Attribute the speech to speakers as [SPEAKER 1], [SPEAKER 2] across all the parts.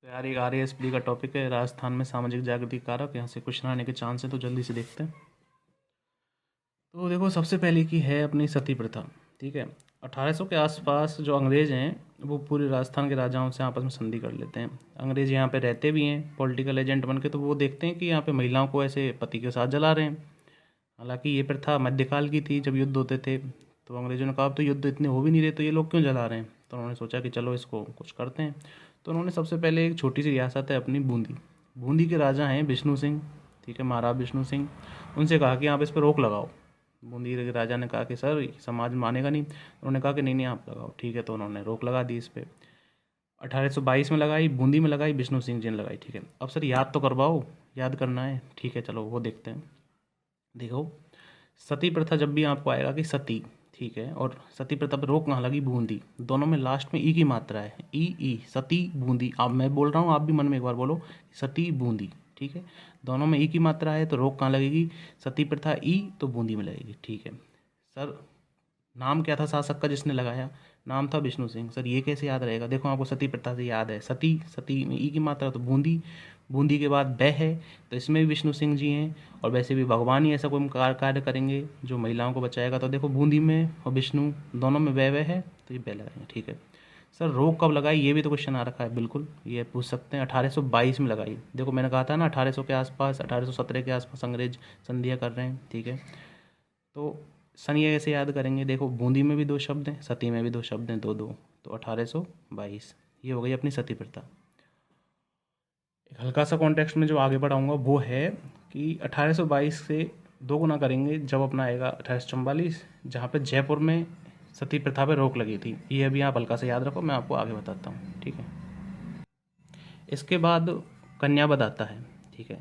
[SPEAKER 1] तो यार एक RASP का टॉपिक है, राजस्थान में सामाजिक जागृति कारक। यहाँ से क्वेश्चन आने के चांस है, तो जल्दी से देखते हैं। तो देखो, सबसे पहले की है अपनी सती प्रथा। ठीक है, 1800 के आसपास जो अंग्रेज हैं वो पूरे राजस्थान के राजाओं से आपस में संधि कर लेते हैं। अंग्रेज यहाँ पे रहते भी हैं पॉलिटिकल एजेंट बन के, तो वो देखते हैं कि यहाँ पे महिलाओं को ऐसे पति के साथ जला रहे हैं। हालांकि ये प्रथा मध्यकाल की थी, जब युद्ध होते थे। तो अंग्रेजों ने कहा अब तो युद्ध इतने हो भी नहीं रहे, तो ये लोग क्यों जला रहे हैं। तो उन्होंने सोचा कि चलो इसको कुछ करते हैं। तो उन्होंने सबसे पहले एक छोटी सी रियासत है अपनी बूंदी। बूंदी के राजा हैं विष्णु सिंह। ठीक है, महाराज विष्णु सिंह। उनसे कहा कि आप इस पर रोक लगाओ। बूंदी के राजा ने कहा कि सर समाज मानेगा नहीं। उन्होंने कहा कि नहीं नहीं आप लगाओ। ठीक है, तो उन्होंने रोक लगा दी इस पर। 1822 में लगाई, बूंदी में लगाई, विष्णु सिंह जी ने लगाई। ठीक है, अब सर याद तो करवाओ, याद करना है। ठीक है, चलो वो देखते हैं। देखो, सती प्रथा जब भी आपको आएगा कि सती, ठीक है, और सती प्रथा पर रोक कहाँ लगी, बूंदी। दोनों में लास्ट में ई की मात्रा है, ई सती बूंदी। अब मैं बोल रहा हूँ, आप भी मन में एक बार बोलो, सती बूंदी। ठीक है, दोनों में ई की मात्रा है, तो रोक कहाँ लगेगी, सती प्रथा ई, तो बूंदी में लगेगी। ठीक है सर, नाम क्या था शासक का जिसने लगाया, नाम था विष्णु सिंह। सर ये कैसे याद रहेगा, देखो आपको सती प्रथा से याद है, सती, सती में ई की मात्रा, तो बूंदी, बूंदी के बाद बै है, तो इसमें भी विष्णु सिंह जी हैं। और वैसे भी भगवान ही ऐसा कोई कार्य करेंगे जो महिलाओं को बचाएगा। तो देखो, बूंदी में और विष्णु दोनों में बै है, तो ये बै लगाएंगे। ठीक है सर, रोक कब लगाई, ये भी तो क्वेश्चन आ रखा है, बिल्कुल ये पूछ सकते हैं। 1822 में लगाई। देखो मैंने कहा था ना, 1800 के आसपास, 1817 के आसपास अंग्रेज संधियाँ कर रहे हैं। ठीक है, तो सन ये कैसे याद करेंगे, देखो बूंदी में भी दो शब्द हैं, सती में भी दो शब्द हैं, दो दो, तो 1822। ये हो गई अपनी सती प्रथा। एक हल्का सा कॉन्टेक्स्ट में जो आगे बढ़ाऊंगा वो है कि 1822 से दो गुना करेंगे जब अपना आएगा 1844, जहाँ पे जयपुर में सती प्रथा पे रोक लगी थी। ये अभी आप हल्का से याद रखो, मैं आपको आगे बताता हूँ। ठीक है, इसके बाद कन्यावध आता है। ठीक है,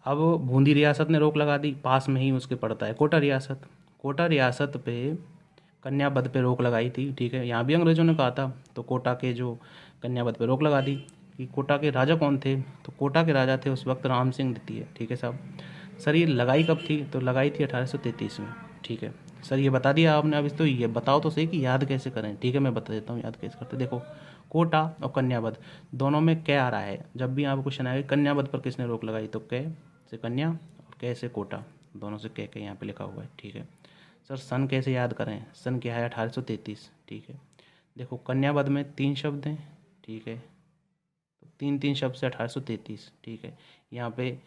[SPEAKER 1] अब बूंदी रियासत ने रोक लगा दी, पास में ही उसके पड़ता है कोटा रियासत। कोटा रियासत पे कन्यावध पे रोक लगाई थी। ठीक है, यहाँ भी अंग्रेजों ने कहा था, तो कोटा के जो कन्यावध पे रोक लगा दी। कि कोटा के राजा कौन थे, तो कोटा के राजा थे उस वक्त राम सिंह द्वितीय। ठीक है साहब। सर ये लगाई कब थी, तो लगाई थी 1833 में। ठीक है सर, ये बता दिया आपने, अब इस तो ये बताओ तो सही कि याद कैसे करें। ठीक है, मैं बता देता हूँ याद कैसे करते। देखो, कोटा और कन्यावध दोनों में कै आ रहा है। जब भी आपको क्वेश्चन आएगा कन्यावध पर किसने रोक लगाई, तो कै से कन्या और कै से कोटा, दोनों से कै यहाँ पे लिखा हुआ है। ठीक है सर, सन कैसे याद करें, सन क्या है, 1833। ठीक है, देखो कन्यावध में तीन शब्द हैं। ठीक है, तो तीन तीन शब्द से 1833। ठीक है, यहाँ पे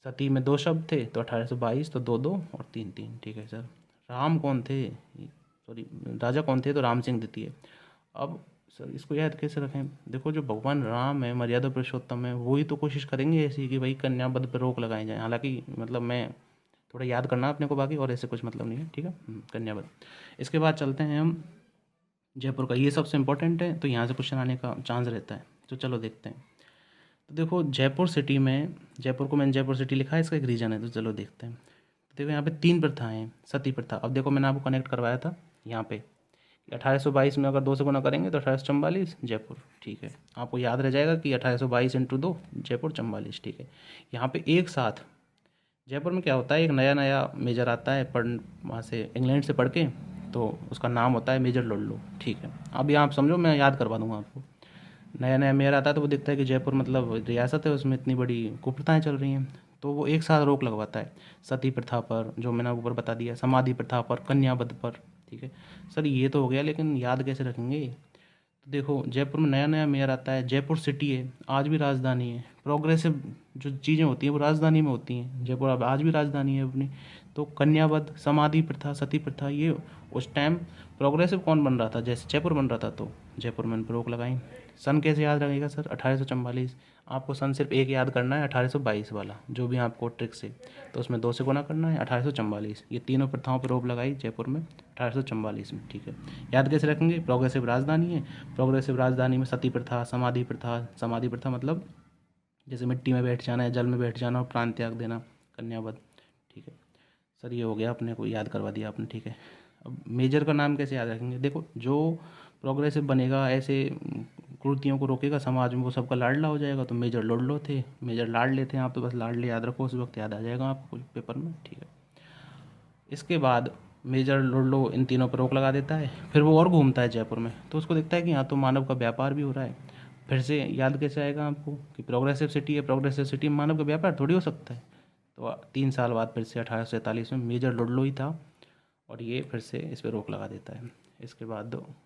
[SPEAKER 1] सती में दो शब्द थे, तो 1822, तो दो दो और तीन तीन। ठीक है सर, राम कौन थे, सॉरी राजा कौन थे, तो राम सिंह द्वितीय। अब सर इसको याद कैसे रखें, देखो जो भगवान राम है, मर्यादा पुरुषोत्तम है, वही तो कोशिश करेंगे ऐसी कि भाई कन्यावध पर रोक लगाई जाए। हालांकि मतलब मैं थोड़ा याद करना अपने को बाकी, और ऐसे कुछ मतलब नहीं है। ठीक है, कन्यावध। इसके बाद चलते हैं हम जयपुर का, ये सबसे इंपॉर्टेंट है, तो यहाँ से क्वेश्चन आने का चांस रहता है। तो चलो देखते हैं। तो देखो जयपुर सिटी में, जयपुर को मैंने जयपुर सिटी लिखा है, इसका एक रीजन है, तो चलो देखते हैं। तो देखो यहाँ पे तीन प्रथाएं हैं, सती प्रथा। अब देखो मैंने आपको कनेक्ट करवाया था यहाँ पे, 1822 में अगर दो से गुना करेंगे तो 1844 जयपुर। ठीक है, आपको याद रह जाएगा कि 1822 इंटू दो जयपुर 44। ठीक है, यहाँ पे एक साथ जयपुर में क्या होता है, एक नया नया मेजर आता है पढ़, वहाँ से इंग्लैंड से पढ़ के, तो उसका नाम होता है मेजर लॉर्डलो। ठीक है, अब यहाँ आप समझो, मैं याद करवा दूंगा आपको। नया नया मेयर आता है तो वो देखता है कि जयपुर मतलब रियासत है, उसमें इतनी बड़ी कुप्रथाएं चल रही हैं, तो वो एक साथ रोक लगवाता है सती प्रथा पर, जो मैंने ऊपर बता दिया, समाधि प्रथा पर, कन्यावध पर। ठीक है सर, ये तो हो गया, लेकिन याद कैसे रखेंगे। तो देखो जयपुर में नया नया मेयर आता है, जयपुर सिटी है, आज भी राजधानी है, प्रोग्रेसिव जो चीज़ें होती हैं वो राजधानी में होती हैं, जयपुर अब आज भी राजधानी है अपनी। तो कन्यावध, समाधि प्रथा, सती प्रथा, ये उस टाइम प्रोग्रेसिव कौन बन रहा था, जैसे जयपुर बन रहा था, तो जयपुर में रोक लगाई। सन कैसे याद रखेगा सर, 1844। आपको सन सिर्फ एक याद करना है, 1822 वाला, जो भी आपको ट्रिक से, तो उसमें दो से गुना करना है, 1844। ये तीनों प्रथाओं पर रोक लगाई जयपुर में 1844 में। ठीक है, याद कैसे रखेंगे, प्रोग्रेसिव राजधानी है, प्रोग्रेसिव राजधानी में सती प्रथा, समाधि प्रथा, समाधि प्रथा मतलब जैसे मिट्टी में बैठ जाना है, जल में बैठ जाना और प्राण त्याग देना, कन्यावध। ठीक है सर, ये हो गया, अपने को याद करवा दिया आपने। ठीक है, अब मेजर का नाम कैसे याद रखेंगे, देखो जो प्रोग्रेसिव बनेगा, ऐसे कुरीतियों को रोकेगा समाज में, वो सबका लाडला हो जाएगा, तो मेजर लोडलो थे, मेजर लाडले थे आप, तो बस लाडले याद रखो, उस वक्त याद आ जाएगा आपको पेपर में। ठीक है, इसके बाद मेजर लोडलो इन तीनों पर रोक लगा देता है, फिर वो और घूमता है जयपुर में, तो उसको देखता है कि यहाँ तो मानव का व्यापार भी हो रहा है, फिर से याद कैसे आएगा आपको कि प्रोग्रेसिव सिटी है, प्रोग्रेसिव सिटी में मानव का व्यापार थोड़ी हो सकता है। तो 3 साल बाद फिर से 1847 में मेजर लुडलो ही था और ये फिर से इस पर रोक लगा देता है। इसके बाद